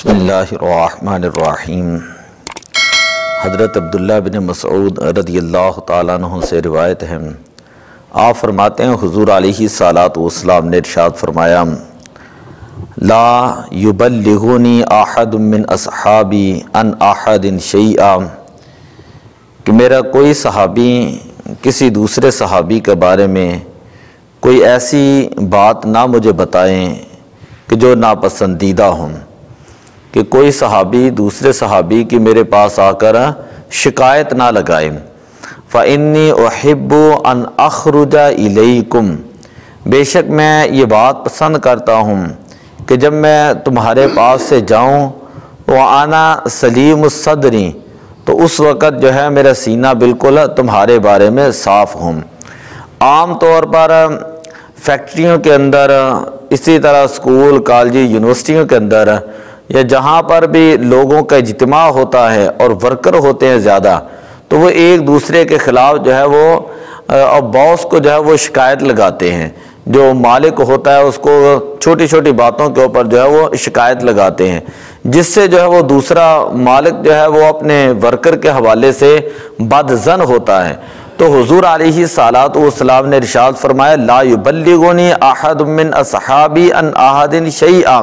بسم اللہ الرحمن الرحیم۔ حضرت عبداللہ بن مسعود رضی اللہ تعالیٰ عنہ سے روایت ہے، آپ فرماتے ہیں حضور علیہ الصلاۃ والسلام نے ارشاد فرمایا، لا یبلغنی احد من اصحابی عن احد شیئا، کہ میرا کوئی صحابی کسی دوسرے صحابی کے بارے میں کوئی ایسی بات نہ مجھے بتائیں کہ جو ناپسندیدہ ہوں، کہ کوئی صحابی دوسرے صحابی کی میرے پاس آ کر شکایت نہ لگائے۔ فإنی احب ان اخرج الیکم، بے شک میں یہ بات پسند کرتا ہوں کہ جب میں تمہارے پاس سے جاؤں وأنا سلیم الصدر، تو اس وقت جو ہے میرا سینہ بالکل تمہارے بارے میں صاف ہوں۔ عام طور پر فیکٹریوں کے اندر، اسی طرح اسکول کالج یونیورسٹیوں کے اندر، یا جہاں پر بھی لوگوں کا اجتماع ہوتا ہے اور ورکر ہوتے ہیں زیادہ، تو وہ ایک دوسرے کے خلاف جو ہے وہ باس کو جو ہے وہ شکایت لگاتے ہیں۔ جو مالک ہوتا ہے اس کو چھوٹی چھوٹی باتوں کے اوپر جو ہے وہ شکایت لگاتے ہیں، جس سے جو ہے وہ دوسرا مالک جو ہے وہ اپنے ورکر کے حوالے سے بدظن ہوتا ہے۔ تو حضور علیہ الصلاۃ والسلام نے ارشاد فرمایا، لا یبلغنی احد من اصحابی عن احد شیئا،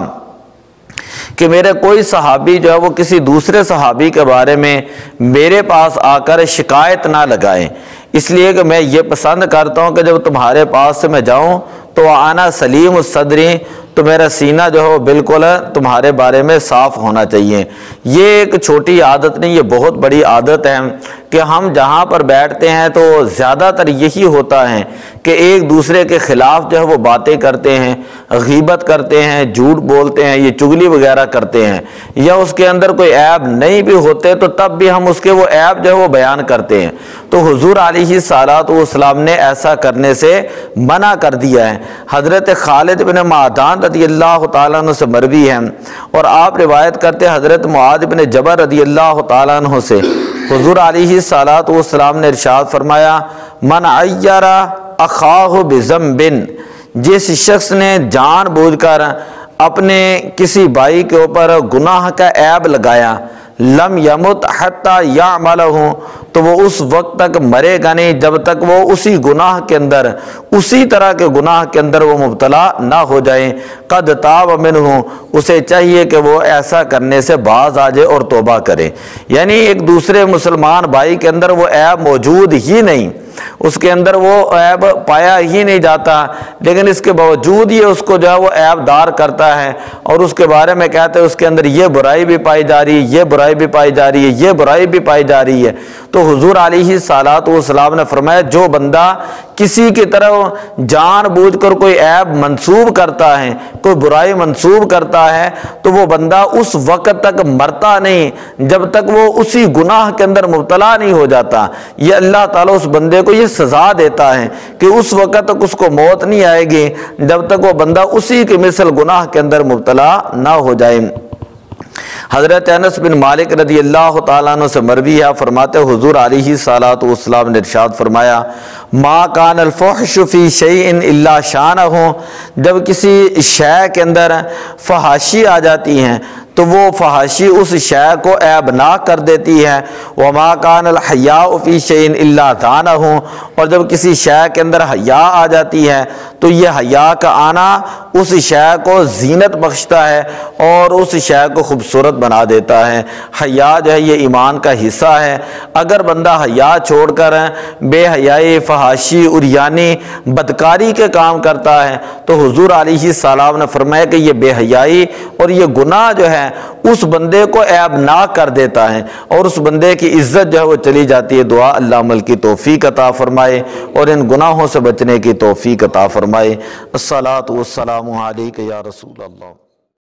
کہ میرے کوئی صحابی جو ہے وہ کسی دوسرے صحابی کے بارے میں میرے پاس آ کر شکایت نہ لگائیں، اس لیے کہ میں یہ پسند کرتا ہوں کہ جب تمہارے پاس سے میں جاؤں تو آنا سلیم الصدر، تو میرا سینہ جو ہے وہ بالکل تمہارے بارے میں صاف ہونا چاہیے۔ یہ ایک چھوٹی عادت نہیں، یہ بہت بڑی عادت ہے کہ ہم جہاں پر بیٹھتے ہیں تو زیادہ تر یہی ہوتا ہے کہ ایک دوسرے کے خلاف جو ہے وہ باتیں کرتے ہیں، غیبت کرتے ہیں، جھوٹ بولتے ہیں، یہ چغلی وغیرہ کرتے ہیں، یا اس کے اندر کوئی عیب نہیں بھی ہوتے تو تب بھی ہم اس کے وہ عیب جو ہے وہ بیان کرتے ہیں۔ تو حضور علیہ الصلاۃ والسلام نے ایسا کرنے سے منع کر دیا ہے۔ حضرت خالد بن معدان رضی اللہ تعالیٰ عنہ سے مروی ہے، اور آپ روایت کرتے حضرت معاذ بن جبل رضی اللہ تعالیٰ عنہ سے، حضور علیہ الصلاۃ والسلام نے ارشاد فرمایا، من عیر اخاہ بذنب، جس شخص نے جان بوجھ کر اپنے کسی بھائی کے اوپر گناہ کا عیب لگایا، لم یمت حتی یعملہ، تو وہ اس وقت تک مرے گا نہیں جب تک وہ اسی گناہ کے اندر، اسی طرح کے گناہ کے اندر وہ مبتلا نہ ہو جائے۔ قد تاب منہ، اسے چاہیے کہ وہ ایسا کرنے سے باز آ جائے اور توبہ کرے۔ یعنی ایک دوسرے مسلمان بھائی کے اندر وہ عیب موجود ہی نہیں، اس کے اندر وہ عیب پایا ہی نہیں جاتا، لیکن اس کے باوجود یہ اس کو جو ہے وہ عیب دار کرتا ہے اور اس کے بارے میں کہتے ہیں اس کے اندر یہ برائی بھی پائی جا رہی ہے، یہ برائی بھی پائی جا رہی ہے، یہ برائی بھی پائی جا رہی ہے۔ تو حضور علیہ الصلاۃ والسلام نے فرمایا، جو بندہ کسی کی طرف جان بوجھ کر کوئی عیب منسوب کرتا ہے، کوئی برائی منسوب کرتا ہے، تو وہ بندہ اس وقت تک مرتا نہیں جب تک وہ اسی گناہ کے اندر مبتلا نہیں ہو جاتا۔ یہ اللہ تعالیٰ اس بندے کو یہ سزا دیتا ہے کہ اس وقت تک اس کو موت نہیں آئے گی جب تک وہ بندہ اسی کے مثل گناہ کے اندر مبتلا نہ ہو جائے۔ حضرت انس بن مالک رضی اللہ تعالیٰ عنہ سے مروی ہے، فرماتے حضور علیہ الصلاۃ والسلام نے ارشاد فرمایا، ما کان الفحش فی شیء الا شانہ، جب کسی شے کے اندر فحاشی آ جاتی ہیں تو وہ فحاشی اس شے کو عیبناک کر دیتی ہے۔ وما کان الحیاء فی شیء الا زانہ، اور جب کسی شے کے اندر حیا آ جاتی ہے تو یہ حیا کا آنا اس شے کو زینت بخشتا ہے اور اس شے کو خوبصورت بنا دیتا ہے۔ حیا جو ہے یہ ایمان کا حصہ ہے۔ اگر بندہ حیا چھوڑ کر بے حیائی، فحاشی، عریانی، بدکاری کے کام کرتا ہے تو حضور علیہ السلام نے فرمایا کہ یہ بے حیائی اور یہ گناہ جو ہے اس بندے کو عیب ناک کر دیتا ہے اور اس بندے کی عزت جو ہے وہ چلی جاتی ہے۔ دعا اللہ عمل کی توفیق عطا فرمائے اور ان گناہوں سے بچنے کی توفیق عطا فرمائے۔ الصلاۃ والسلام علیک یا رسول اللہ۔